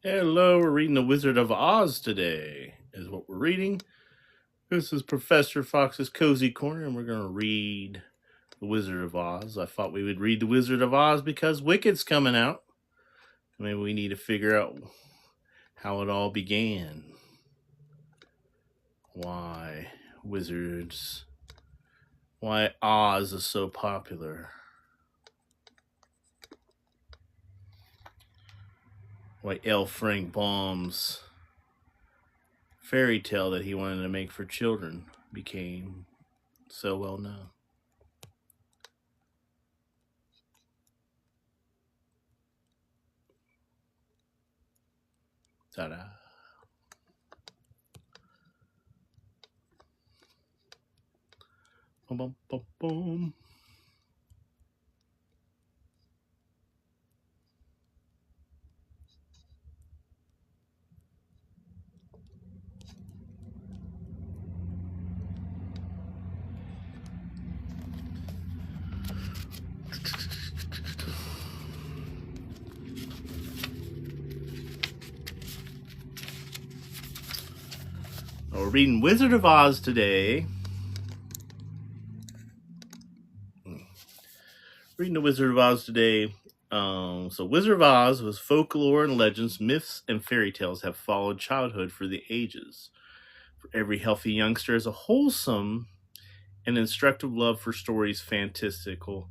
Hello, we're reading The Wizard of Oz today, is what we're reading. This is Professor Fox's Cozy Corner, and we're going to read The Wizard of Oz. I thought we would read The Wizard of Oz because Wicked's coming out. Maybe we need to figure out how it all began. Why wizards, why Oz is so popular. Why L. Frank Baum's fairy tale that he wanted to make for children became so well known. Ta-da. Boom, boom, boom, boom. We're reading Wizard of Oz today. Reading the Wizard of Oz today. So Wizard of Oz was folklore and legends, myths, and fairy tales have followed childhood for the ages. For every healthy youngster is a wholesome and instructive love for stories fantastical,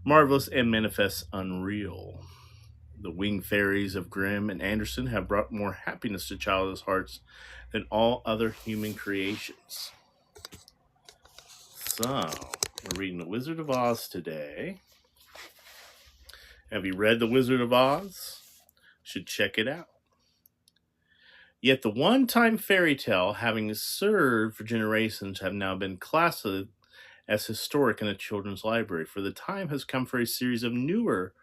marvelous, and manifest unreal. The winged fairies of Grimm and Andersen have brought more happiness to children's hearts than all other human creations. So, we're reading The Wizard of Oz today. Have you read The Wizard of Oz? Should check it out. Yet the one-time fairy tale, having served for generations, have now been classified as historic in a children's library, for the time has come for a series of newer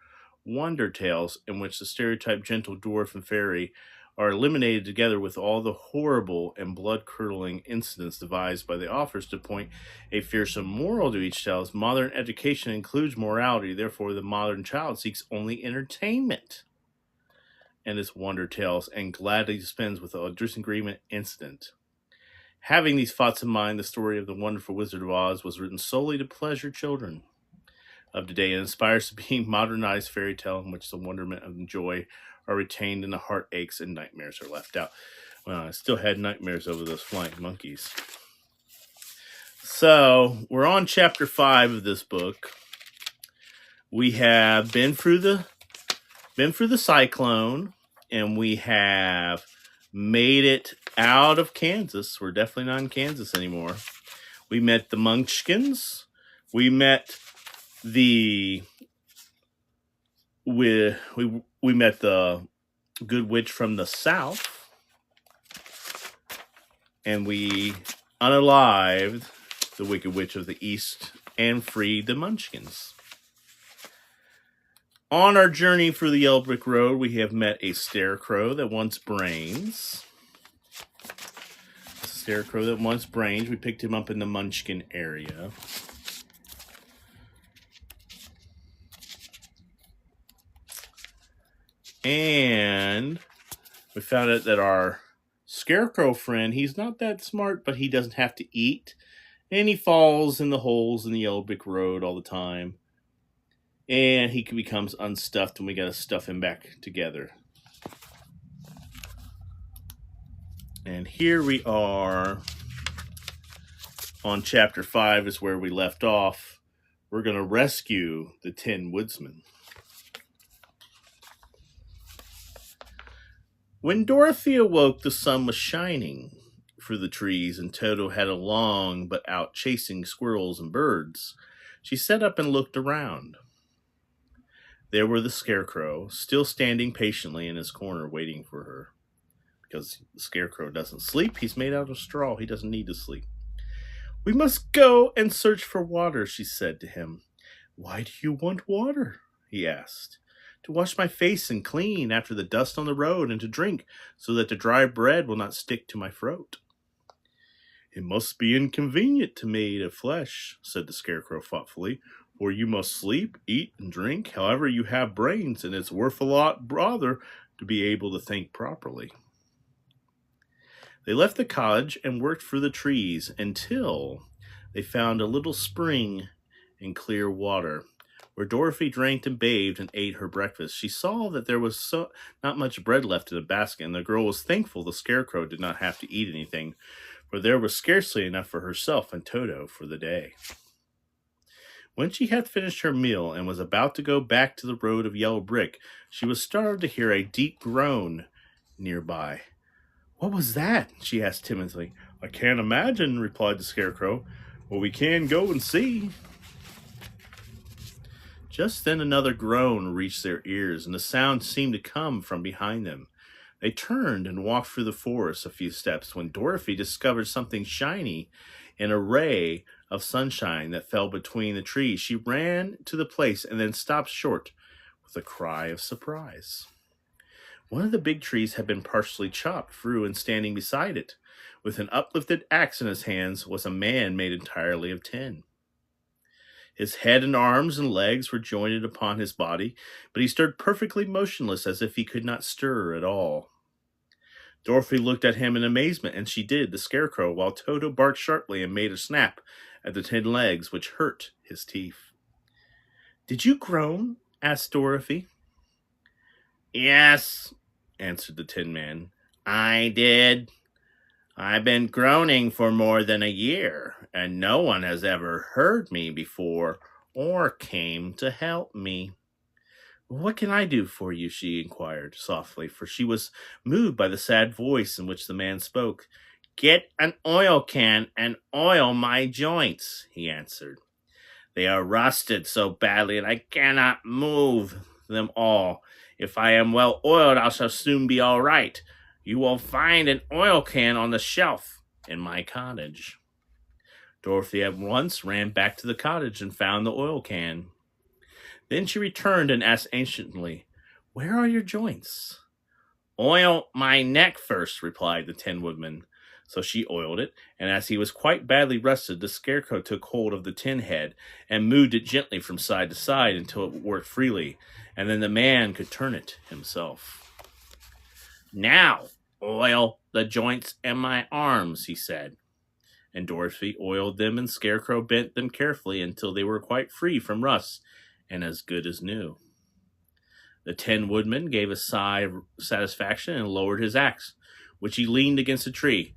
wonder tales in which the stereotyped gentle dwarf and fairy are eliminated together with all the horrible and blood-curdling incidents devised by the authors to point a fearsome moral to each tale. As modern education includes morality, therefore the modern child seeks only entertainment and its wonder tales and gladly dispense with a disagreement incident. Having these thoughts in mind, the story of the wonderful Wizard of Oz was written solely to pleasure children of today and inspires to be modernized fairy tale in which the wonderment and joy are retained and the heartaches and nightmares are left out. Well, I still had nightmares over those flying monkeys. So we're on chapter 5 of this book. We have been through the cyclone, and we have made it out of Kansas. We're definitely not in Kansas anymore. We met the Munchkins. We met we met the Good Witch from the South, and we unalived the Wicked Witch of the East and freed the Munchkins. On our journey through the Yellow Brick Road, we have met a scarecrow that wants brains. We picked him up in the Munchkin area. And we found out that our scarecrow friend, he's not that smart, but he doesn't have to eat. And he falls in the holes in the Yellow Brick Road all the time. And he becomes unstuffed, and we got to stuff him back together. And here we are on chapter 5 is where we left off. We're going to rescue the Tin Woodsman. When Dorothy awoke, the sun was shining through the trees, and Toto had along but out chasing squirrels and birds. She sat up and looked around. There were the Scarecrow, still standing patiently in his corner waiting for her. Because the Scarecrow doesn't sleep, he's made out of straw, he doesn't need to sleep. We must go and search for water, she said to him. Why do you want water? He asked. To wash my face and clean after the dust on the road, and to drink, so that the dry bread will not stick to my throat. It must be inconvenient to made of flesh, said the Scarecrow thoughtfully, for you must sleep, eat, and drink, however you have brains, and it's worth a lot rather to be able to think properly. They left the cottage and worked for the trees until they found a little spring and clear water, where Dorothy drank and bathed and ate her breakfast. She saw that there was not much bread left in the basket, and the girl was thankful the Scarecrow did not have to eat anything, for there was scarcely enough for herself and Toto for the day. When she had finished her meal and was about to go back to the road of yellow brick, she was startled to hear a deep groan nearby. "What was that?" she asked timidly. "I can't imagine," replied the Scarecrow. "Well, we can go and see." Just then another groan reached their ears, and the sound seemed to come from behind them. They turned and walked through the forest a few steps when Dorothy discovered something shiny in a ray of sunshine that fell between the trees. She ran to the place and then stopped short with a cry of surprise. One of the big trees had been partially chopped through, and standing beside it, with an uplifted axe in his hands, was a man made entirely of tin. His head and arms and legs were jointed upon his body, but he stood perfectly motionless as if he could not stir at all. Dorothy looked at him in amazement, and she did the Scarecrow, while Toto barked sharply and made a snap at the tin legs, which hurt his teeth. "Did you groan?" asked Dorothy. "Yes," answered the Tin Man. "I did. I've been groaning for more than a year, and no one has ever heard me before or came to help me." "What can I do for you?" she inquired softly, for she was moved by the sad voice in which the man spoke. "Get an oil can and oil my joints," he answered. "They are rusted so badly that I cannot move them all. If I am well oiled, I shall soon be all right. You will find an oil can on the shelf in my cottage." Dorothy at once ran back to the cottage and found the oil can. Then she returned and asked anxiously, "Where are your joints?" "Oil my neck first," replied the Tin Woodman. So she oiled it, and as he was quite badly rusted, the Scarecrow took hold of the tin head and moved it gently from side to side until it worked freely, and then the man could turn it himself. "Now, oil the joints in my arms," he said. And Dorothy oiled them, and Scarecrow bent them carefully until they were quite free from rust and as good as new. The Tin Woodman gave a sigh of satisfaction and lowered his axe, which he leaned against a tree.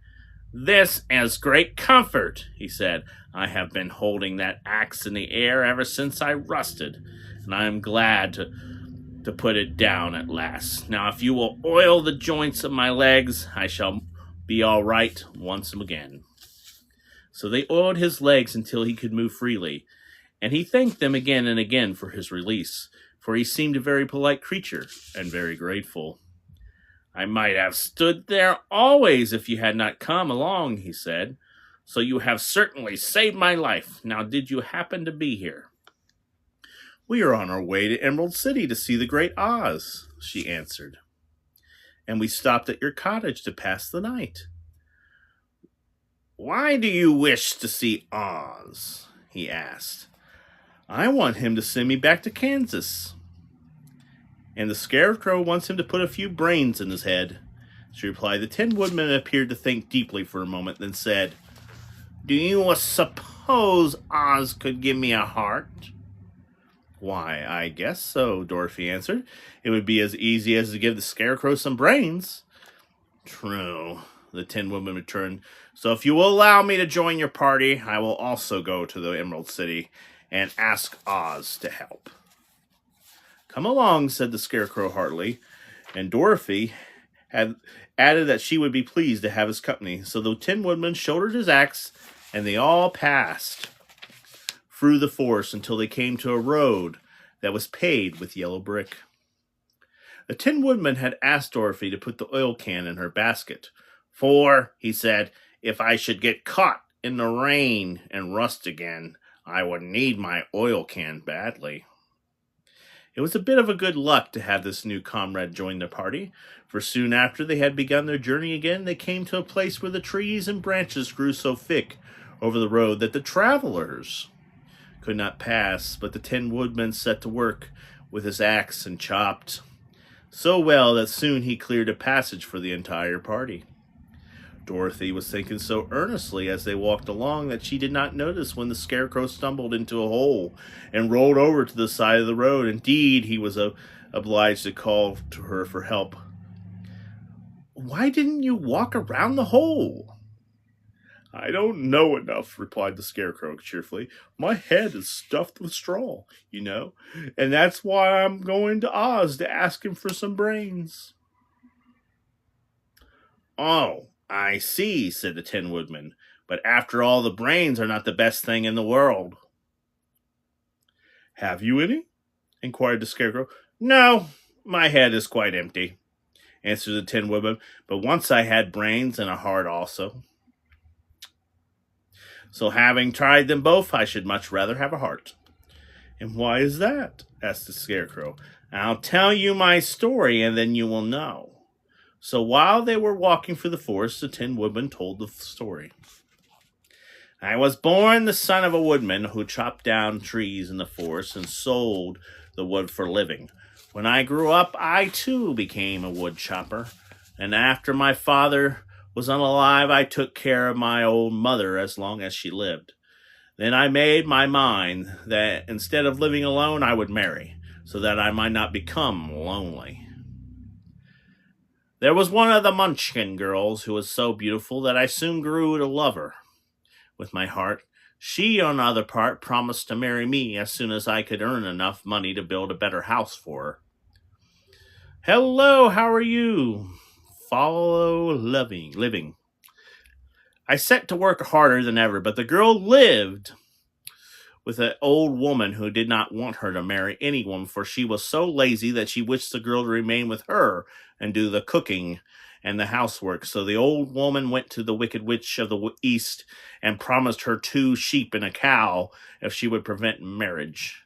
"This is great comfort," he said. "I have been holding that axe in the air ever since I rusted, and I am glad to put it down at last. Now, if you will oil the joints of my legs, I shall be all right once again." So they oiled his legs until he could move freely, and he thanked them again and again for his release, for he seemed a very polite creature and very grateful. "I might have stood there always if you had not come along," he said. "So you have certainly saved my life. Now, did you happen to be here?" "We are on our way to Emerald City to see the Great Oz," she answered. "And we stopped at your cottage to pass the night." "Why do you wish to see Oz?" he asked. "I want him to send me back to Kansas." "And the Scarecrow wants him to put a few brains in his head," she replied. The Tin Woodman appeared to think deeply for a moment, then said, "Do you suppose Oz could give me a heart?" "Why, I guess so," Dorothy answered. "It would be as easy as to give the Scarecrow some brains." "True," the Tin Woodman returned. "So if you will allow me to join your party, I will also go to the Emerald City and ask Oz to help." "Come along," said the Scarecrow heartily, and Dorothy had added that she would be pleased to have his company. So the Tin Woodman shouldered his axe, and they all passed through the forest until they came to a road that was paved with yellow brick. The Tin Woodman had asked Dorothy to put the oil can in her basket, "For," he said, "if I should get caught in the rain and rust again, I would need my oil can badly." It was a bit of a good luck to have this new comrade join the party, for soon after they had begun their journey again, they came to a place where the trees and branches grew so thick over the road that the travelers could not pass, but the Tin Woodman set to work with his axe and chopped so well that soon he cleared a passage for the entire party. Dorothy was thinking so earnestly as they walked along that she did not notice when the Scarecrow stumbled into a hole and rolled over to the side of the road. Indeed, he was obliged to call to her for help. "Why didn't you walk around the hole?" "I don't know enough," replied the Scarecrow cheerfully. "My head is stuffed with straw, and that's why I'm going to Oz to ask him for some brains." "Oh, I see," said the Tin Woodman. "But after all, the brains are not the best thing in the world." "Have you any?" inquired the Scarecrow. "No, my head is quite empty," answered the Tin Woodman. "But once I had brains and a heart also. So having tried them both, I should much rather have a heart." "And why is that?" asked the Scarecrow. "I'll tell you my story, and then you will know." So while they were walking through the forest, the Tin Woodman told the story. "I was born the son of a woodman who chopped down trees in the forest and sold the wood for a living. When I grew up, I too became a wood chopper, and after my father was unalive, I took care of my old mother as long as she lived. Then I made my mind that instead of living alone, I would marry, so that I might not become lonely. There was one of the Munchkin girls who was so beautiful that I soon grew to love her with my heart. She, on the other part, promised to marry me as soon as I could earn enough money to build a better house for her. Hello, how are you? Follow living. I set to work harder than ever, but the girl lived with an old woman who did not want her to marry anyone, for she was so lazy that she wished the girl to remain with her and do the cooking and the housework. So the old woman went to the Wicked Witch of the East and promised her 2 sheep and a cow if she would prevent marriage.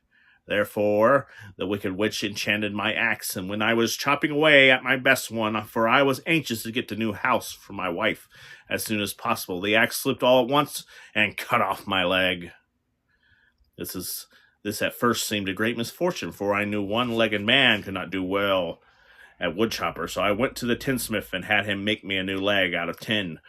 Therefore, the Wicked Witch enchanted my axe, and when I was chopping away at my best one, for I was anxious to get the new house for my wife as soon as possible, the axe slipped all at once and cut off my leg. This at first seemed a great misfortune, for I knew one-legged man could not do well at woodchopper, so I went to the tinsmith and had him make me a new leg out of tin.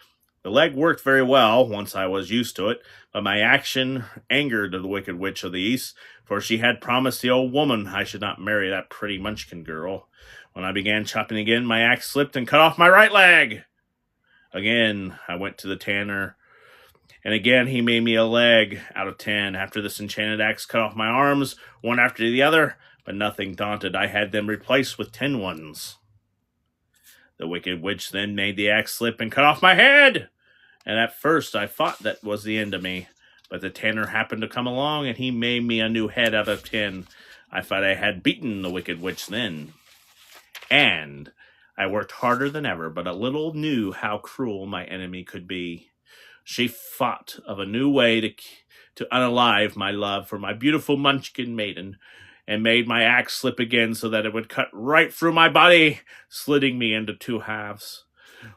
The leg worked very well once I was used to it, but my action angered the Wicked Witch of the East, for she had promised the old woman I should not marry that pretty Munchkin girl. When I began chopping again, my axe slipped and cut off my right leg. Again, I went to the tanner, and again he made me a leg out of tin. After this enchanted axe cut off my arms, one after the other, but nothing daunted, I had them replaced with tin ones. The Wicked Witch then made the axe slip and cut off my head, and at first I thought that was the end of me. But the tanner happened to come along, and he made me a new head out of tin. I thought I had beaten the Wicked Witch then. And I worked harder than ever, but a little knew how cruel my enemy could be. She thought of a new way to unalive my love for my beautiful Munchkin maiden, and made my axe slip again so that it would cut right through my body, slitting me into 2 halves.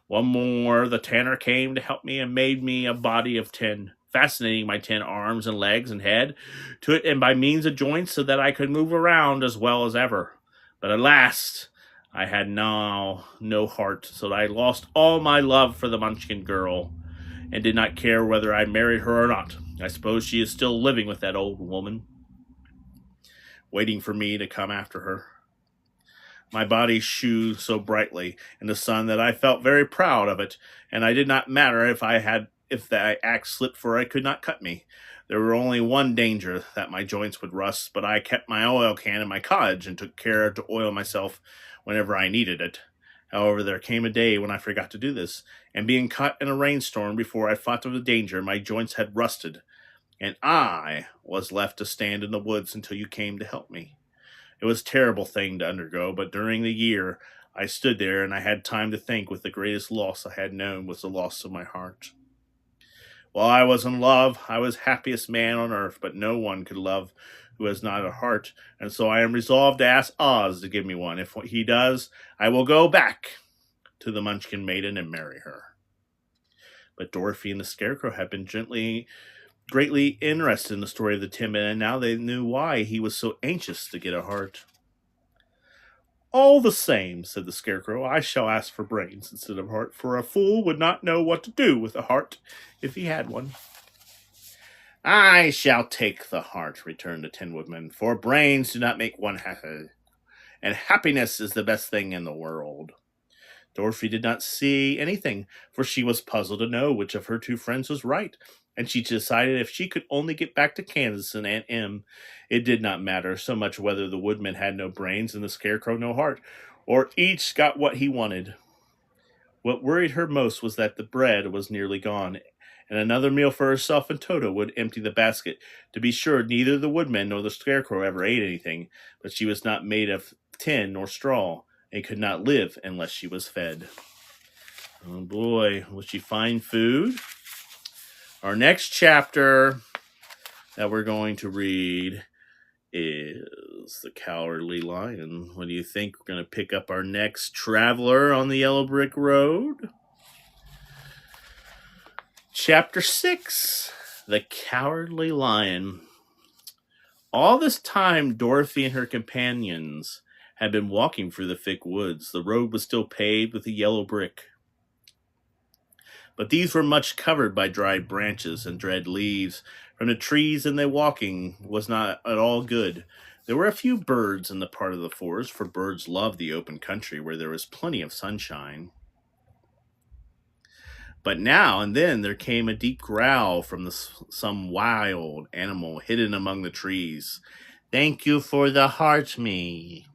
One more, the tanner came to help me and made me a body of tin, fascinating my 10 arms and legs and head to it, and by means of joints so that I could move around as well as ever. But at last, I had now no heart, so that I lost all my love for the Munchkin girl, and did not care whether I married her or not. I suppose she is still living with that old woman, waiting for me to come after her. My body shone so brightly in the sun that I felt very proud of it, and I did not matter if the axe slipped, for it could not cut me. There were only one danger, that my joints would rust, but I kept my oil can in my cottage and took care to oil myself whenever I needed it. However, there came a day when I forgot to do this, and being caught in a rainstorm before I thought of the danger, my joints had rusted, and I was left to stand in the woods until you came to help me. It was a terrible thing to undergo, but during the year I stood there, and I had time to think with the greatest loss I had known was the loss of my heart. While I was in love, I was happiest man on earth, but no one could love who has not a heart, and so I am resolved to ask Oz to give me one. If he does, I will go back to the Munchkin maiden and marry her. But Dorothy and the Scarecrow had been greatly interested in the story of the Tin Man, and now they knew why he was so anxious to get a heart. "All the same," said the Scarecrow, "I shall ask for brains instead of heart, for a fool would not know what to do with a heart if he had one." "I shall take the heart," returned the Tin Woodman, "for brains do not make one happy, and happiness is the best thing in the world." Dorothy did not see anything, for she was puzzled to know which of her two friends was right, and she decided if she could only get back to Kansas and Aunt Em, it did not matter so much whether the Woodman had no brains and the Scarecrow no heart, or each got what he wanted. What worried her most was that the bread was nearly gone, and another meal for herself and Toto would empty the basket. To be sure, neither the Woodman nor the Scarecrow ever ate anything, but she was not made of tin nor straw, and could not live unless she was fed. Oh boy, will she find food? Our next chapter that we're going to read is The Cowardly Lion. What do you think? We're going to pick up our next traveler on the Yellow Brick Road. Chapter 6, The Cowardly Lion. All this time, Dorothy and her companions had been walking through the thick woods. The road was still paved with a yellow brick, but these were much covered by dried branches and dead leaves from the trees, and the walking was not at all good. There were a few birds in the part of the forest, for birds love the open country where there was plenty of sunshine. But now and then there came a deep growl from some wild animal hidden among the trees. "Thank you for the heart, me."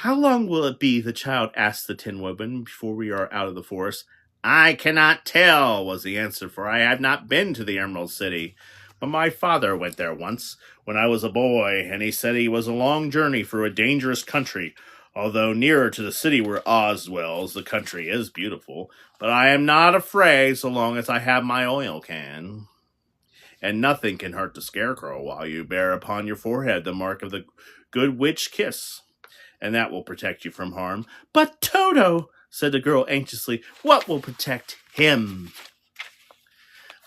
"How long will it be," the child asked the Tin Woodman, "before we are out of the forest?" "I cannot tell," was the answer, "for I have not been to the Emerald City. But my father went there once, when I was a boy, and he said it was a long journey through a dangerous country. Although nearer to the city where Oz dwells, the country is beautiful. But I am not afraid so long as I have my oil can. And nothing can hurt the Scarecrow while you bear upon your forehead the mark of the good witch kiss, and that will protect you from harm." "But Toto," said the girl anxiously, "what will protect him?"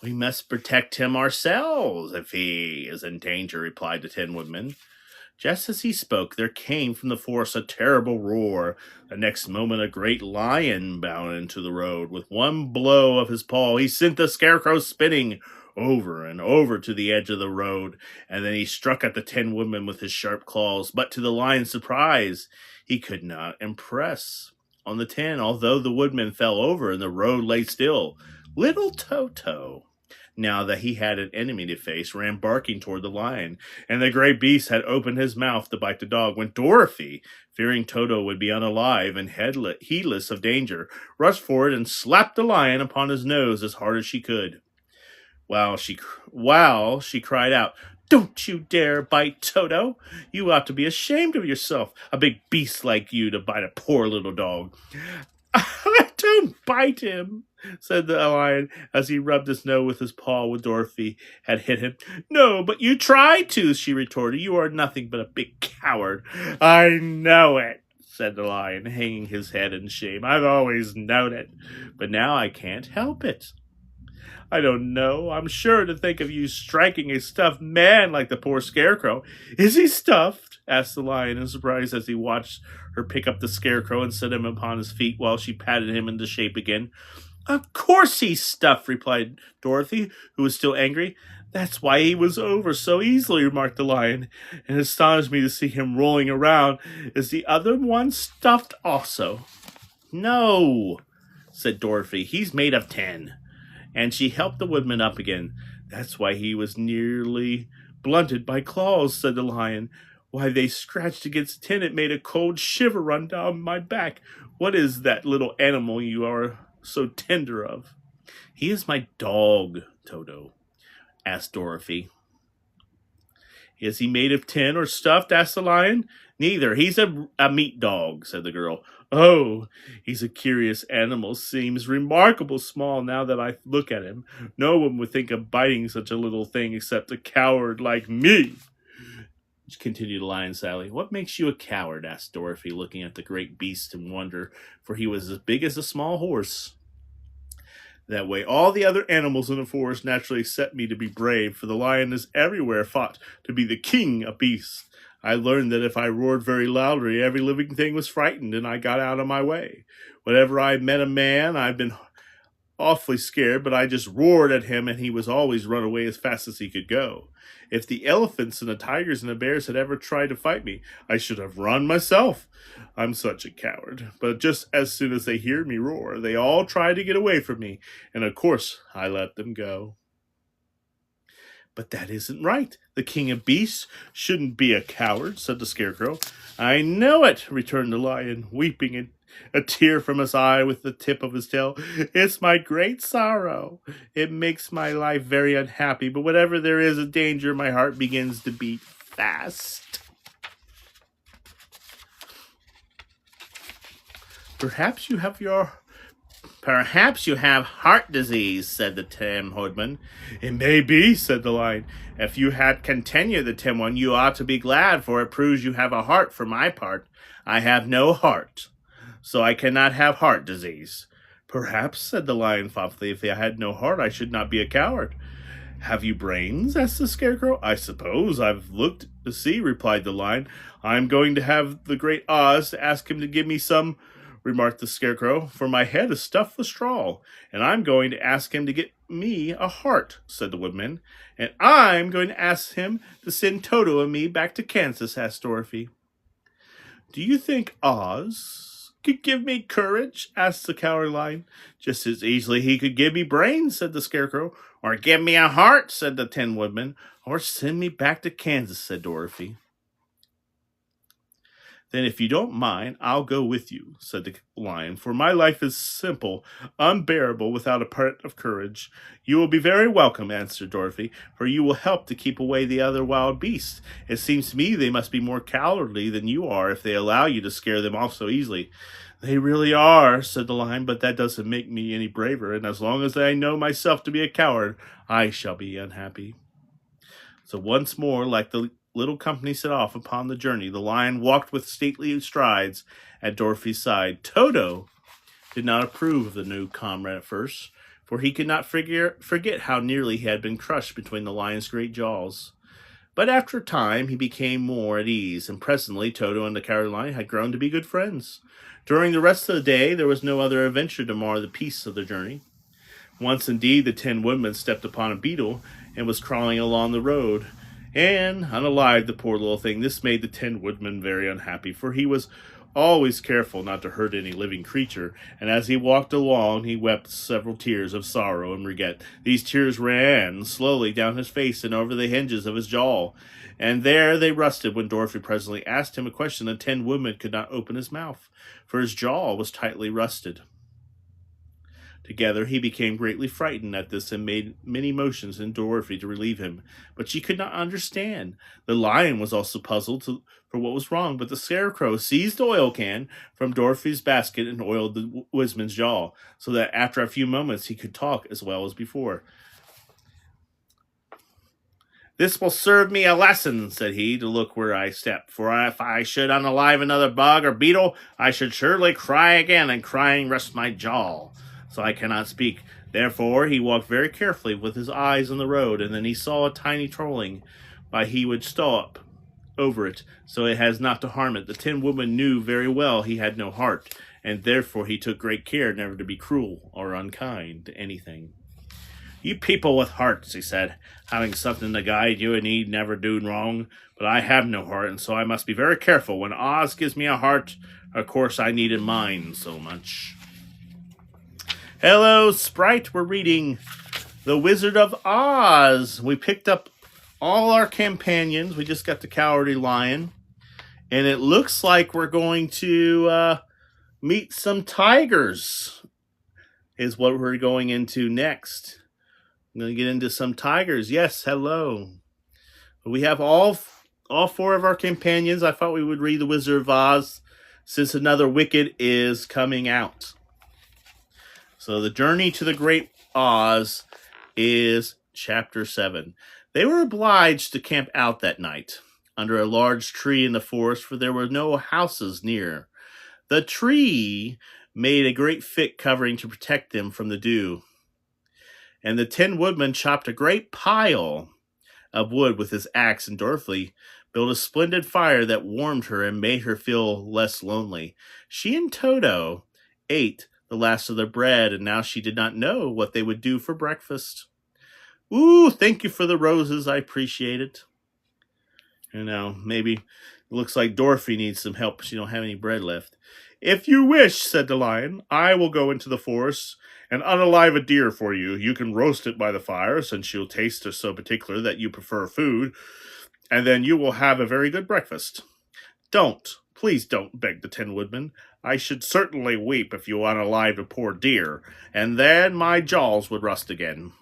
"We must protect him ourselves if he is in danger," replied the Tin Woodman. Just as he spoke, there came from the forest a terrible roar. The next moment, a great lion bounded into the road. With one blow of his paw, he sent the Scarecrow spinning over and over to the edge of the road, and then he struck at the Tin Woodman with his sharp claws. But to the lion's surprise, he could not impress on the tin, although the Woodman fell over and the road lay still. Little Toto, now that he had an enemy to face, ran barking toward the lion, and the great beast had opened his mouth to bite the dog, when Dorothy, fearing Toto would be unalive and heedless of danger, rushed forward and slapped the lion upon his nose as hard as she could. While she cried out, "Don't you dare bite Toto! You ought to be ashamed of yourself, a big beast like you to bite a poor little dog." "Don't bite him," said the lion, as he rubbed his nose with his paw where Dorothy had hit him. "No, but you tried to," she retorted. "You are nothing but a big coward." "I know it," said the lion, hanging his head in shame. "I've always known it, but now I can't help it. I don't know. I'm sure to think of you striking a stuffed man like the poor Scarecrow." "Is he stuffed?" asked the lion in surprise as he watched her pick up the Scarecrow and set him upon his feet while she patted him into shape again. "Of course he's stuffed," replied Dorothy, who was still angry. "That's why he was over so easily," remarked the lion. "It astonished me to see him rolling around. Is the other one stuffed also?" "No," said Dorothy. "He's made of tin." And she helped the Woodman up again. "That's why he was nearly blunted by claws," said the lion. "Why, they scratched against tin. It made a cold shiver run down my back. What is that little animal you are so tender of?" "He is my dog, Toto," asked Dorothy. "Is he made of tin or stuffed?" asked the lion. "Neither. He's a meat dog," said the girl. "Oh, he's a curious animal. Seems remarkable small now that I look at him. No one would think of biting such a little thing except a coward like me," continued the lion sadly. "What makes you a coward?" asked Dorothy, looking at the great beast in wonder, for he was as big as a small horse. "That way all the other animals in the forest naturally accept me to be brave, for the lion is everywhere thought to be the king of beasts. I learned that if I roared very loudly, every living thing was frightened and I got out of my way. Whenever I met a man, I've been awfully scared, but I just roared at him and he was always run away as fast as he could go. If the elephants and the tigers and the bears had ever tried to fight me, I should have run myself. I'm such a coward. But just as soon as they hear me roar, they all try to get away from me, and of course I let them go. But that isn't right. The king of beasts shouldn't be a coward, said the scarecrow. I know it, returned the lion, weeping a tear from his eye with the tip of his tail. It's my great sorrow. It makes my life very unhappy, but whenever there is a danger, my heart begins to beat fast. Perhaps you have heart disease, said the Tin Woodman. It may be, said the lion. If you had continued, the Tin One, you ought to be glad, for it proves you have a heart. For my part, I have no heart, so I cannot have heart disease. Perhaps, said the lion thoughtfully, if I had no heart, I should not be a coward. Have you brains? Asked the scarecrow. I suppose I've looked to see, replied the lion. I'm going to have the great Oz to ask him to give me some, remarked the scarecrow, for my head is stuffed with straw, and I'm going to ask him to get me a heart, said the woodman. And I'm going to ask him to send Toto and me back to Kansas, asked Dorothy. Do you think Oz could give me courage? Asked the Cowardly Lion. Just as easily he could give me brains, said the scarecrow. Or give me a heart, said the Tin Woodman. Or send me back to Kansas, said Dorothy. Then if you don't mind, I'll go with you, said the lion, for my life is simple, unbearable without a part of courage. You will be very welcome, answered Dorothy, for you will help to keep away the other wild beasts. It seems to me they must be more cowardly than you are if they allow you to scare them off so easily. They really are, said the lion, but that doesn't make me any braver, and as long as I know myself to be a coward, I shall be unhappy. So once more, like the little company set off upon the journey, the lion walked with stately strides at Dorothy's side. Toto did not approve of the new comrade at first, for he could not forget how nearly he had been crushed between the lion's great jaws. But after a time, he became more at ease, and presently Toto and the Cowardly Lion had grown to be good friends. During the rest of the day, there was no other adventure to mar the peace of the journey. Once, indeed, the Tin Woodman stepped upon a beetle and was crawling along the road, and unalive, the poor little thing. This made the Tin Woodman very unhappy, for he was always careful not to hurt any living creature, and as he walked along, he wept several tears of sorrow and regret. These tears ran slowly down his face and over the hinges of his jaw, and there they rusted when Dorothy presently asked him a question. The Tin Woodman could not open his mouth, for his jaw was tightly rusted. Together he became greatly frightened at this and made many motions to Dorothy to relieve him, but she could not understand. The lion was also puzzled for what was wrong, but the scarecrow seized the oil can from Dorothy's basket and oiled the woodsman's jaw, so that after a few moments he could talk as well as before. This will serve me a lesson, said he, to look where I step, for if I should unalive another bug or beetle, I should surely cry again, and crying rests my jaw, so I cannot speak. Therefore he walked very carefully with his eyes on the road, and then he saw a tiny trolling, but he would stop over it, so it has not to harm it. The Tin Woodman knew very well he had no heart, and therefore he took great care never to be cruel or unkind to anything. You people with hearts, he said, having something to guide you and need never do wrong, but I have no heart, and so I must be very careful. When Oz gives me a heart, of course I needed mine so much. Hello, Sprite. We're reading The Wizard of Oz. We picked up all our companions. We just got the Cowardly Lion. And it looks like we're going to meet some tigers, is what we're going into next. I'm going to get into some tigers. Yes, hello. We have all four of our companions. I thought we would read The Wizard of Oz since another Wicked is coming out. So the journey to the Great Oz is Chapter 7. They were obliged to camp out that night under a large tree in the forest, for there were no houses near. The tree made a great thick covering to protect them from the dew, and the Tin Woodman chopped a great pile of wood with his axe, and Dorothy built a splendid fire that warmed her and made her feel less lonely. She and Toto ate the last of their bread, and now she did not know what they would do for breakfast. Ooh, thank you for the roses. I appreciate it. Maybe it looks like Dorothy needs some help. She don't have any bread left. If you wish, said the lion, I will go into the forest and unalive a deer for you. You can roast it by the fire, since you'll taste it so particular that you prefer food, and then you will have a very good breakfast. Don't, please don't, begged the Tin Woodman. I should certainly weep if you unalived a poor deer, and then my jaws would rust again.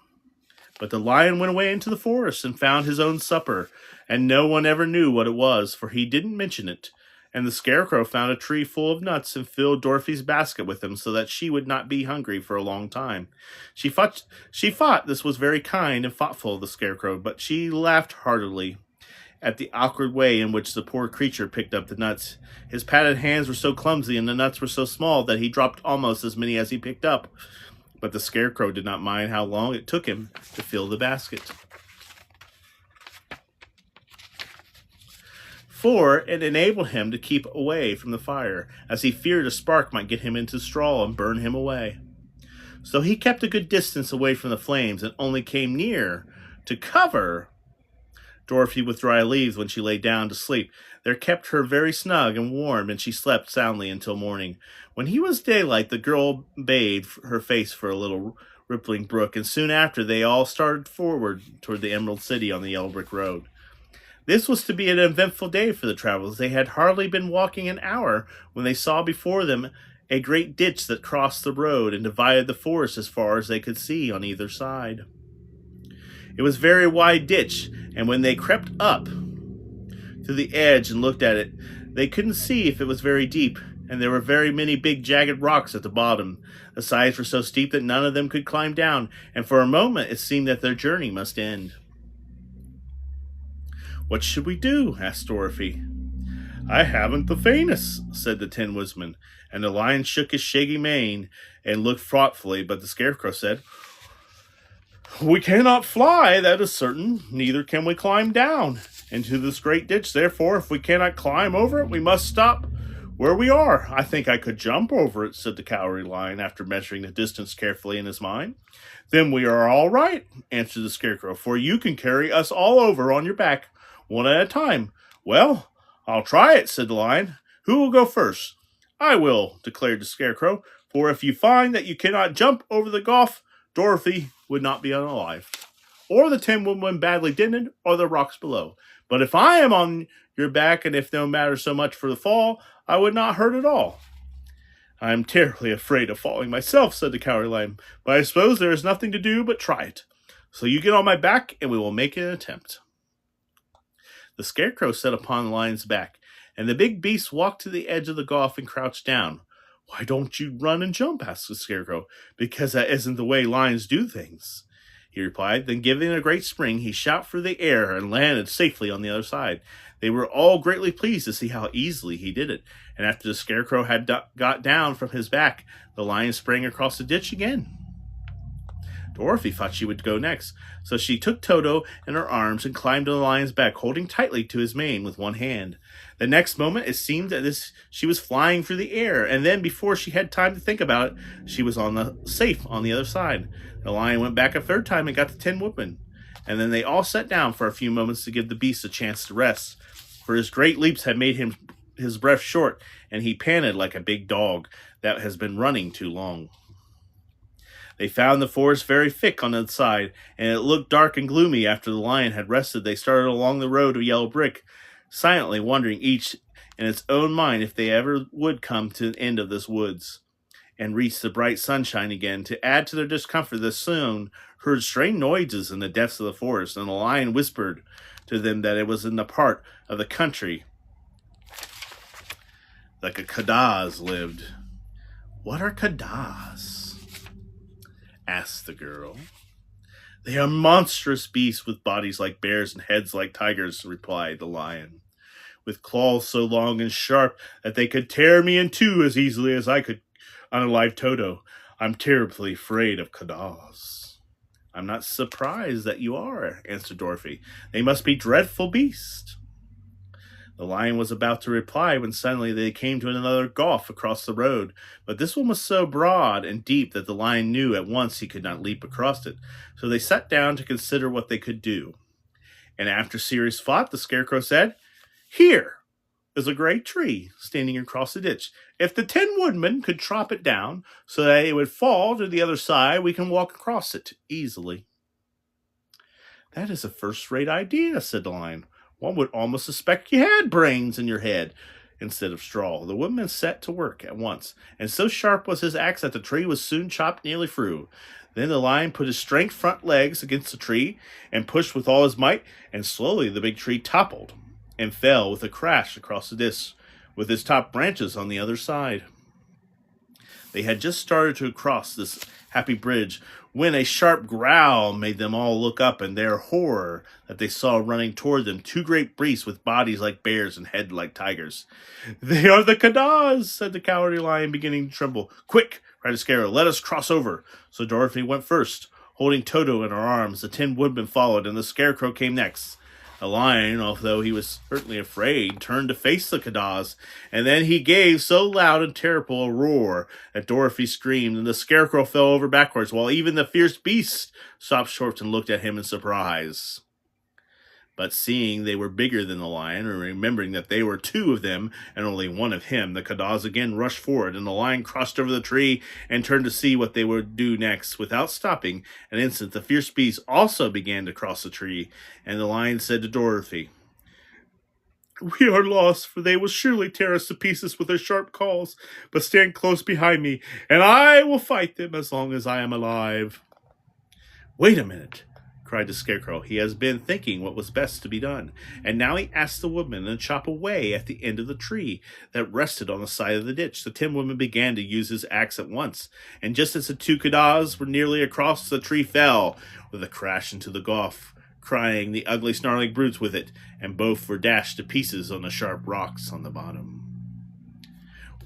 But the lion went away into the forest and found his own supper, and no one ever knew what it was, for he didn't mention it. And the Scarecrow found a tree full of nuts and filled Dorothy's basket with them so that she would not be hungry for a long time. She thought this was very kind and thoughtful of the Scarecrow, but she laughed heartily at the awkward way in which the poor creature picked up the nuts. His padded hands were so clumsy and the nuts were so small that he dropped almost as many as he picked up. But the Scarecrow did not mind how long it took him to fill the basket, for it enabled him to keep away from the fire, as he feared a spark might get him into straw and burn him away. So he kept a good distance away from the flames and only came near to cover Dorothy with dry leaves when she lay down to sleep. They kept her very snug and warm, and she slept soundly until morning. When he was daylight, the girl bathed her face for a little rippling brook, and soon after they all started forward toward the Emerald City on the yellow brick road. This was to be an eventful day for the travelers. They had hardly been walking an hour when they saw before them a great ditch that crossed the road and divided the forest as far as they could see on either side. It was a very wide ditch, and when they crept up to the edge and looked at it, they couldn't see if it was very deep, and there were very many big jagged rocks at the bottom. The sides were so steep that none of them could climb down, and for a moment it seemed that their journey must end. What should we do? Asked Dorothy. I haven't the faintest, said the Tin Woodman, and the lion shook his shaggy mane and looked thoughtfully, but the Scarecrow said, We cannot fly, that is certain, neither can we climb down into this great ditch. Therefore, if we cannot climb over it, we must stop where we are. I think I could jump over it, said the Cowardly Lion, after measuring the distance carefully in his mind. Then we are all right, answered the Scarecrow, for you can carry us all over on your back, one at a time. Well, I'll try it, said the Lion. Who will go first? I will, declared the Scarecrow, for if you find that you cannot jump over the gulf, Dorothy would not be unalive, or the Tin Woodman badly dented, or the rocks below. But if I am on your back, and if no matter so much for the fall, I would not hurt at all. I am terribly afraid of falling myself, said the Cowardly Lion, but I suppose there is nothing to do but try it. So you get on my back, and we will make an attempt. The Scarecrow sat upon the lion's back, and the big beast walked to the edge of the gulf and crouched down. Why don't you run and jump? Asked the Scarecrow. Because that isn't the way lions do things, he replied. Then, giving a great spring, he shot through the air and landed safely on the other side. They were all greatly pleased to see how easily he did it, and after the Scarecrow had got down from his back, the lion sprang across the ditch again. Dorothy thought she would go next, so she took Toto in her arms and climbed on the lion's back, holding tightly to his mane with one hand. The next moment, it seemed that she was flying through the air, and then, before she had time to think about it, she was safe on the other side. The lion went back a third time and got the Tin Woodman, and then they all sat down for a few moments to give the beast a chance to rest, for his great leaps had made his breath short, and he panted like a big dog that has been running too long. They found the forest very thick on the side, and it looked dark and gloomy. After the lion had rested, they started along the road of yellow brick, silently wondering each in its own mind if they ever would come to the end of this woods and reach the bright sunshine again. To add to their discomfort, they soon heard strange noises in the depths of the forest, and the lion whispered to them that it was in the part of the country that the Kadas lived. What are Kadas? Asked the girl. They are monstrous beasts with bodies like bears and heads like tigers, replied the lion, with claws so long and sharp that they could tear me in two as easily as I could unalive Toto. I'm terribly afraid of Kadas. I'm not surprised that you are, answered Dorothy. They must be dreadful beasts. The lion was about to reply when suddenly they came to another gulf across the road, but this one was so broad and deep that the lion knew at once he could not leap across it. So they sat down to consider what they could do. And after serious thought, the Scarecrow said, "Here is a great tree standing across the ditch. If the Tin Woodman could chop it down so that it would fall to the other side, we can walk across it easily." "That is a first-rate idea," said the lion. "One would almost suspect you had brains in your head instead of straw." The woodman set to work at once, and so sharp was his axe that the tree was soon chopped nearly through. Then the lion put his strength front legs against the tree and pushed with all his might, and slowly the big tree toppled and fell with a crash across the ditch, with its top branches on the other side. They had just started to cross this happy bridge when a sharp growl made them all look up in their horror that they saw running toward them two great beasts with bodies like bears and heads like tigers. "They are the Kadaz," said the Cowardly Lion, beginning to tremble. "Quick!" cried the Scarecrow. "Let us cross over." So Dorothy went first, holding Toto in her arms. The Tin Woodman followed, and the Scarecrow came next. The lion, although he was certainly afraid, turned to face the Kadaz, and then he gave so loud and terrible a roar that Dorothy screamed, and the Scarecrow fell over backwards, while even the fierce beast stopped short and looked at him in surprise. But seeing they were bigger than the lion, and remembering that they were two of them and only one of him, the Kadaz again rushed forward, and the lion crossed over the tree and turned to see what they would do next. Without stopping an instant, the fierce beast also began to cross the tree, and the lion said to Dorothy, "We are lost, for they will surely tear us to pieces with their sharp claws, but stand close behind me, and I will fight them as long as I am alive." "Wait a minute," cried the Scarecrow. He has been thinking what was best to be done, and now he asked the woodman to chop away at the end of the tree that rested on the side of the ditch. The Tin Woodman began to use his axe at once, and just as the two Kadaz were nearly across, the tree fell with a crash into the gulf, crying the ugly snarling brutes with it, and both were dashed to pieces on the sharp rocks on the bottom.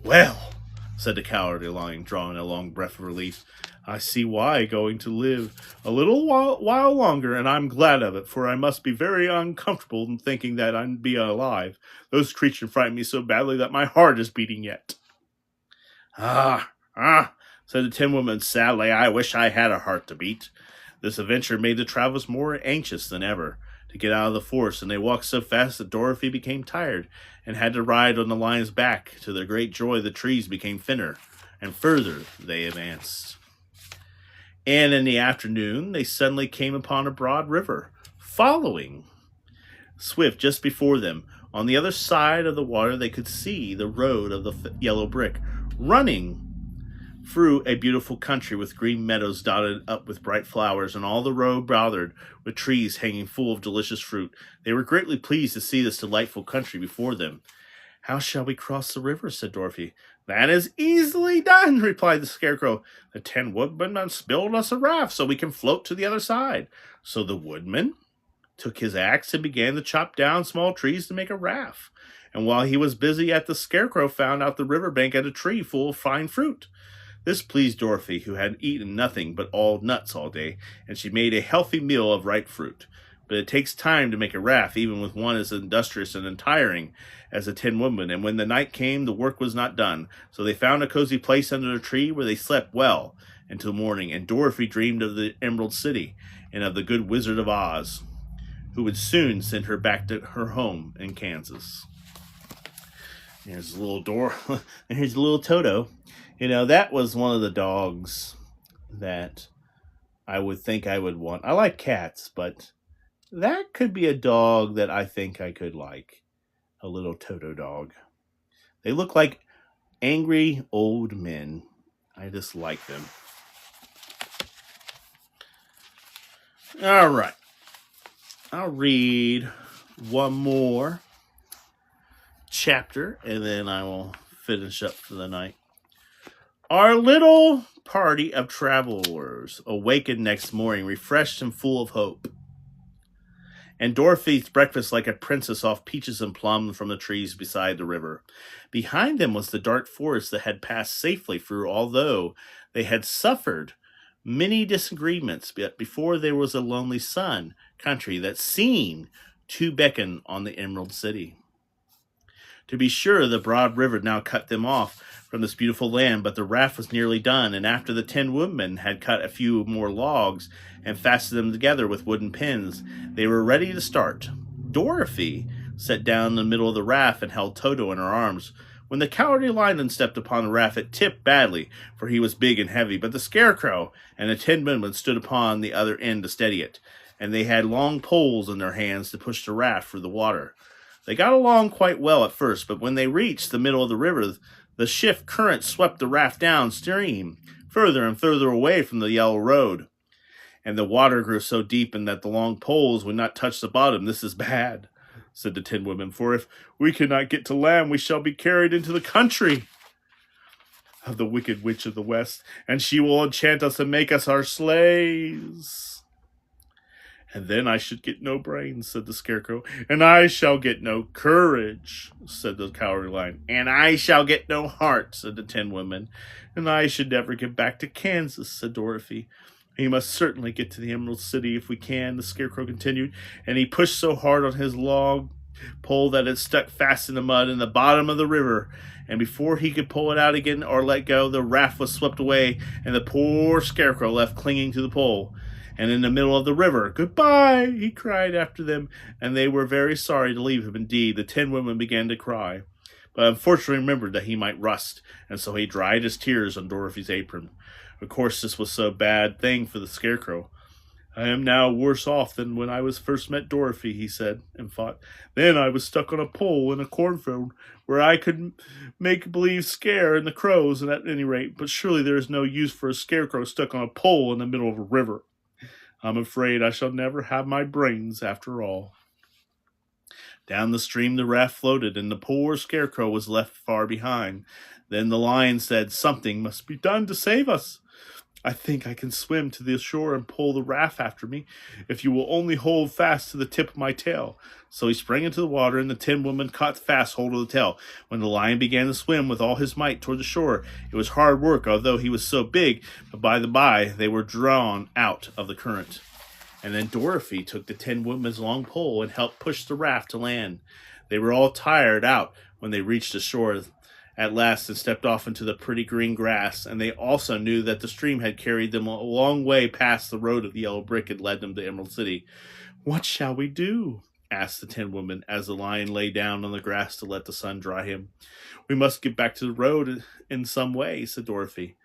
"Well," said the Cowardly Lion, drawing a long breath of relief, "I see why going to live a little while longer, and I'm glad of it, for I must be very uncomfortable in thinking that I'd be alive. Those creatures frighten me so badly that my heart is beating yet." Ah, said the Tin Woodman sadly, "I wish I had a heart to beat." This adventure made the travelers more anxious than ever to get out of the forest, and they walked so fast that Dorothy became tired and had to ride on the lion's back. To their great joy, the trees became thinner, and further they advanced. And in the afternoon, they suddenly came upon a broad river, following swift just before them. On the other side of the water, they could see the road of the yellow brick, running through a beautiful country with green meadows dotted up with bright flowers, and all the road bothered with trees hanging full of delicious fruit. They were greatly pleased to see this delightful country before them. "How shall we cross the river?" said Dorothy. "That is easily done," replied the Scarecrow. "The Tin Woodman has built us a raft so we can float to the other side." So the woodman took his axe and began to chop down small trees to make a raft. And while he was busy at the Scarecrow found out the riverbank had a tree full of fine fruit. This pleased Dorothy, who had eaten nothing but all nuts all day, and she made a healthy meal of ripe fruit. But it takes time to make a raft, even with one as industrious and untiring as the Tin Woodman, and when the night came, the work was not done. So they found a cozy place under a tree where they slept well until morning, and Dorothy dreamed of the Emerald City and of the good Wizard of Oz, who would soon send her back to her home in Kansas. There's a little Here's a little Toto. You know, that was one of the dogs that I would think I would want. I like cats, but that could be a dog that I think I could like. A little Toto dog. They look like angry old men. I just like them. All right. I'll read one more chapter, and then I will finish up for the night. Our little party of travelers awakened next morning, refreshed and full of hope. And Dorothy's breakfast like a princess off peaches and plums from the trees beside the river. Behind them was the dark forest that had passed safely through, although they had suffered many disagreements. Yet before there was a lonely sun country that seemed to beckon on the Emerald City. To be sure, the broad river now cut them off from this beautiful land, but the raft was nearly done, and after the 10 women had cut a few more logs and fastened them together with wooden pins, they were ready to start. Dorothy sat down in the middle of the raft and held Toto in her arms. When the Cowardly Lion stepped upon the raft, it tipped badly, for he was big and heavy, but the Scarecrow and the 10 women stood upon the other end to steady it, and they had long poles in their hands to push the raft through the water. They got along quite well at first, but when they reached the middle of the river, the swift current swept the raft downstream, further and further away from the yellow road, and the water grew so deep and that the long poles would not touch the bottom. "This is bad," said the 10 women, "for if we cannot get to land, we shall be carried into the country of the Wicked Witch of the West, and she will enchant us and make us her slaves." "And then I should get no brains," said the Scarecrow. "And I shall get no courage," said the Cowardly Lion. "And I shall get no heart," said the 10 women. "And I should never get back to Kansas," said Dorothy. "We must certainly get to the Emerald City if we can," the Scarecrow continued, and he pushed so hard on his log pole that it stuck fast in the mud in the bottom of the river, and before he could pull it out again or let go, the raft was swept away, and the poor Scarecrow left clinging to the pole. And in the middle of the river, "Goodbye," he cried after them, and they were very sorry to leave him indeed. The 10 women began to cry, but unfortunately remembered that he might rust, and so he dried his tears on Dorothy's apron. Of course, this was so bad thing for the Scarecrow. "I am now worse off than when I was first met Dorothy," he said, and thought. "Then I was stuck on a pole in a cornfield where I could make believe scare the crows, and at any rate, but surely there is no use for a Scarecrow stuck on a pole in the middle of a river. I'm afraid I shall never have my brains after all." Down the stream the raft floated, and the poor Scarecrow was left far behind. Then the Lion said, "Something must be done to save us. I think I can swim to the shore and pull the raft after me, if you will only hold fast to the tip of my tail." So he sprang into the water, and the 10 women caught fast hold of the tail. When the Lion began to swim with all his might toward the shore, it was hard work, although he was so big, but by the by they were drawn out of the current. And then Dorothy took the 10 women's long pole and helped push the raft to land. They were all tired out when they reached the shore at last and stepped off into the pretty green grass, and they also knew that the stream had carried them a long way past the road of yellow brick and led them to Emerald City. "What shall we do?" asked the 10 women as the Lion lay down on the grass to let the sun dry him. "We must get back to the road in some way," said Dorothy.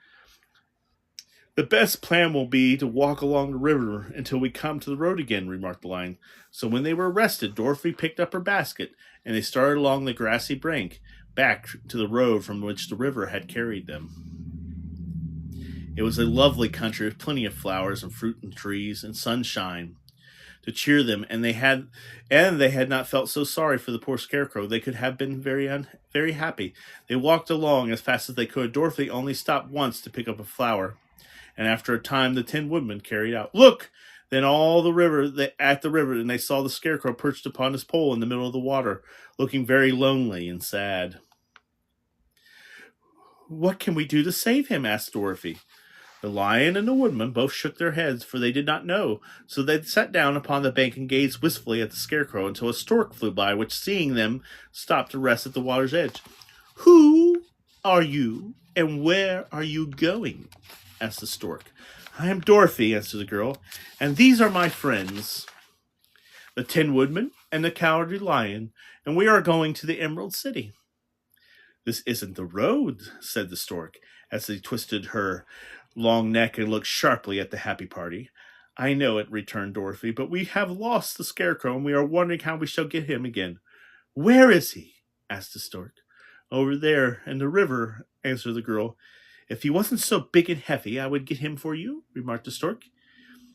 "The best plan will be to walk along the river until we come to the road again," remarked the Lion. So when they were rested, Dorothy picked up her basket, and they started along the grassy brink, back to the road from which the river had carried them. It was a lovely country with plenty of flowers and fruit and trees and sunshine to cheer them, and they had not felt so sorry for the poor Scarecrow. They could have been very happy. They walked along as fast as they could. Dorothy only stopped once to pick up a flower, and after a time the 10 women carried out. "Look!" Then at the river, and they saw the Scarecrow perched upon his pole in the middle of the water, looking very lonely and sad. "What can we do to save him?" asked Dorothy. The Lion and the Woodman both shook their heads, for they did not know, so they sat down upon the bank and gazed wistfully at the Scarecrow until a stork flew by, which, seeing them, stopped to rest at the water's edge. "Who are you, and where are you going?" asked the stork. "I am Dorothy," answered the girl, "and these are my friends, the 10 Woodmen and the Cowardly Lion, and we are going to the Emerald City." "This isn't the road," said the stork, as she twisted her long neck and looked sharply at the happy party. "I know it," returned Dorothy, "but we have lost the Scarecrow, and we are wondering how we shall get him again." "Where is he?" asked the stork. "Over there in the river," answered the girl. "If he wasn't so big and heavy, I would get him for you," remarked the stork.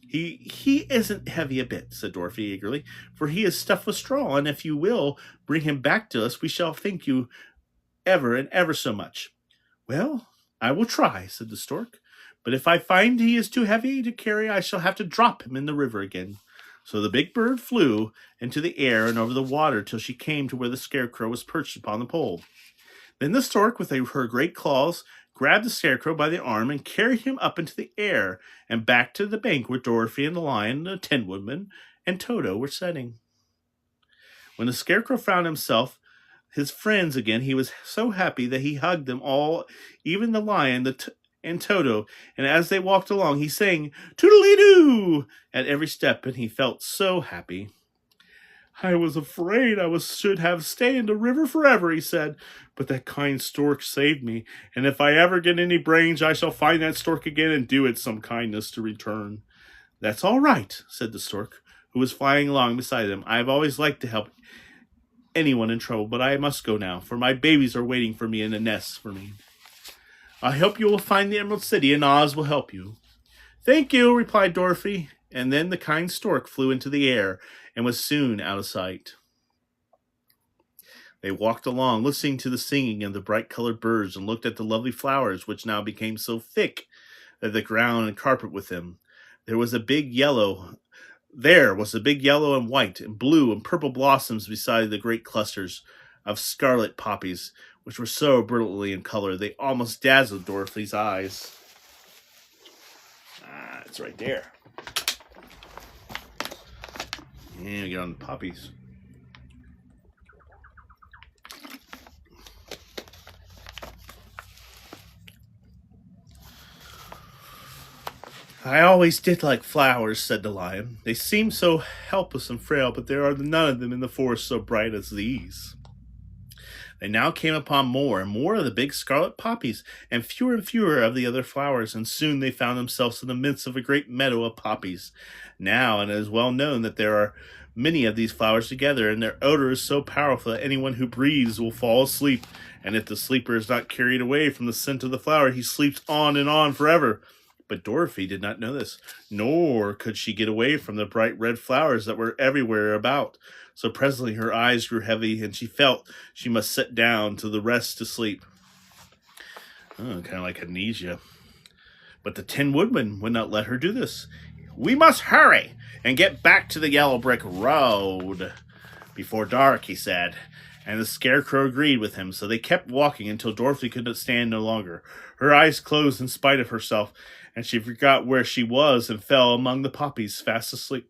He isn't heavy a bit," said Dorothy eagerly, "for he is stuffed with straw, and if you will bring him back to us, we shall thank you ever and ever so much." "Well, I will try," said the stork, "but if I find he is too heavy to carry, I shall have to drop him in the river again." So the big bird flew into the air and over the water till she came to where the Scarecrow was perched upon the pole. Then the stork, with her great claws, grabbed the Scarecrow by the arm and carried him up into the air and back to the bank where Dorothy and the Lion and the 10 Woodmen and Toto were sitting. When the Scarecrow found himself his friends again, he was so happy that he hugged them all, even the lion, and Toto. And as they walked along, he sang "Toodly-doo" at every step, and he felt so happy. "I was afraid should have stayed in the river forever," he said, "but that kind stork saved me, and if I ever get any brains, I shall find that stork again and do it some kindness to return." "That's all right," said the stork, who was flying along beside him. "I have always liked to help anyone in trouble, but I must go now, for my babies are waiting for me in the nest for me. I hope you will find the Emerald City, and Oz will help you." "Thank you," replied Dorothy, and then the kind stork flew into the air and was soon out of sight. They walked along, listening to the singing of the bright-colored birds, and looked at the lovely flowers, which now became so thick that the ground and carpet with them. There was a big yellow and white and blue and purple blossoms beside the great clusters of scarlet poppies, which were so brilliantly in color they almost dazzled Dorothy's eyes. It's right there. And we get on the poppies. "I always did like flowers," said the lion. "They seem so helpless and frail, but there are none of them in the forest so bright as these." They now came upon more and more of the big scarlet poppies, and fewer of the other flowers, and soon they found themselves in the midst of a great meadow of poppies. Now it is well known that there are many of these flowers together, and their odor is so powerful that anyone who breathes will fall asleep, and if the sleeper is not carried away from the scent of the flower, he sleeps on forever. But Dorothy did not know this, nor could she get away from the bright red flowers that were everywhere about. So presently her eyes grew heavy, and she felt she must sit down to the rest to sleep. Kind of like amnesia. But the Tin Woodman would not let her do this. "We must hurry and get back to the yellow brick road before dark," he said. And the Scarecrow agreed with him, so they kept walking until Dorothy could stand no longer. Her eyes closed in spite of herself, and she forgot where she was and fell among the poppies, fast asleep.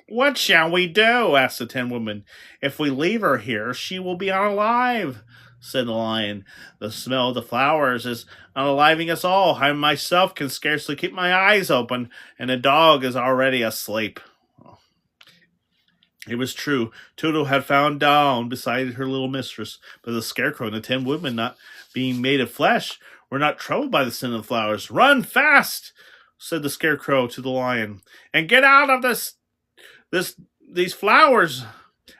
"What shall we do?" asked the Tin Woodman. "If we leave her here, she will be unalive," said the lion. "The smell of the flowers is unaliving us all. I myself can scarcely keep my eyes open, and the dog is already asleep." It was true. Toto had found down beside her little mistress, but the Scarecrow and the Tin Woodman, not being made of flesh, were not troubled by the scent of the flowers. "Run fast," said the Scarecrow to the lion, "and get out of these flowers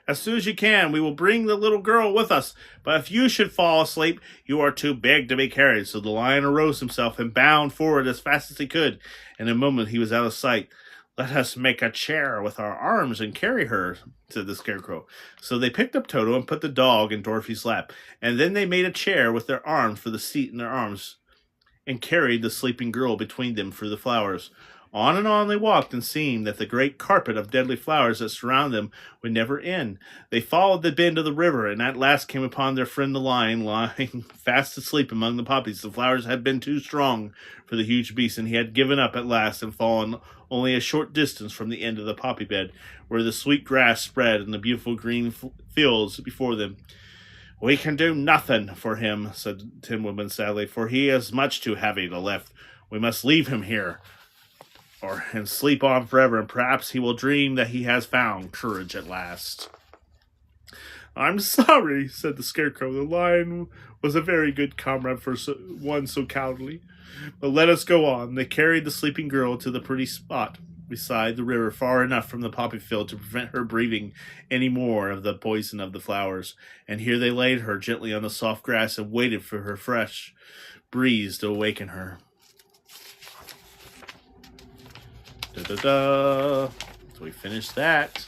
as soon as you can. We will bring the little girl with us, but if you should fall asleep, you are too big to be carried." So the lion arose himself and bounded forward as fast as he could. In a moment he was out of sight. "Let us make a chair with our arms and carry her," said the Scarecrow. So they picked up Toto and put the dog in Dorothy's lap, and then they made a chair with their arms for the seat in their arms, and carried the sleeping girl between them through the flowers. On and on they walked, and seemed that the great carpet of deadly flowers that surrounded them would never end. They followed the bend of the river, and at last came upon their friend the lion, lying fast asleep among the poppies. The flowers had been too strong for the huge beast, and he had given up at last and fallen only a short distance from the end of the poppy bed, where the sweet grass spread and the beautiful green fields before them. "We can do nothing for him," said the Tin Woodman sadly, "for he is much too heavy to lift. We must leave him here, and sleep on forever, and perhaps he will dream that he has found courage at last." "I'm sorry," said the Scarecrow. "The lion was a very good comrade for one so cowardly. But let us go on." They carried the sleeping girl to the pretty spot beside the river, far enough from the poppy field to prevent her breathing any more of the poison of the flowers. And here they laid her gently on the soft grass and waited for her fresh breeze to awaken her. So we finished that.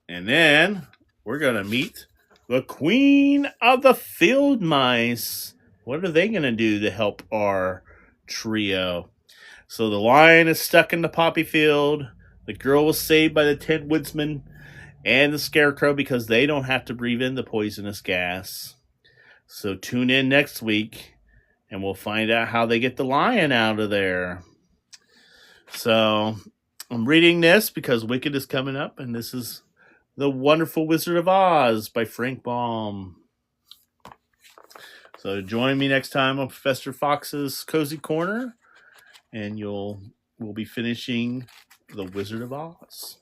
And then we're going to meet the Queen of the Field Mice. What are they going to do to help our trio? So the lion is stuck in the poppy field. The girl was saved by the Tin Woodsman and the Scarecrow because they don't have to breathe in the poisonous gas. So tune in next week and we'll find out how they get the lion out of there. So I'm reading this because Wicked is coming up, and this is The Wonderful Wizard of Oz by Frank Baum. So join me next time on Professor Fox's Cozy Corner, and we'll be finishing The Wizard of Oz.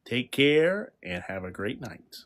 Take care and have a great night.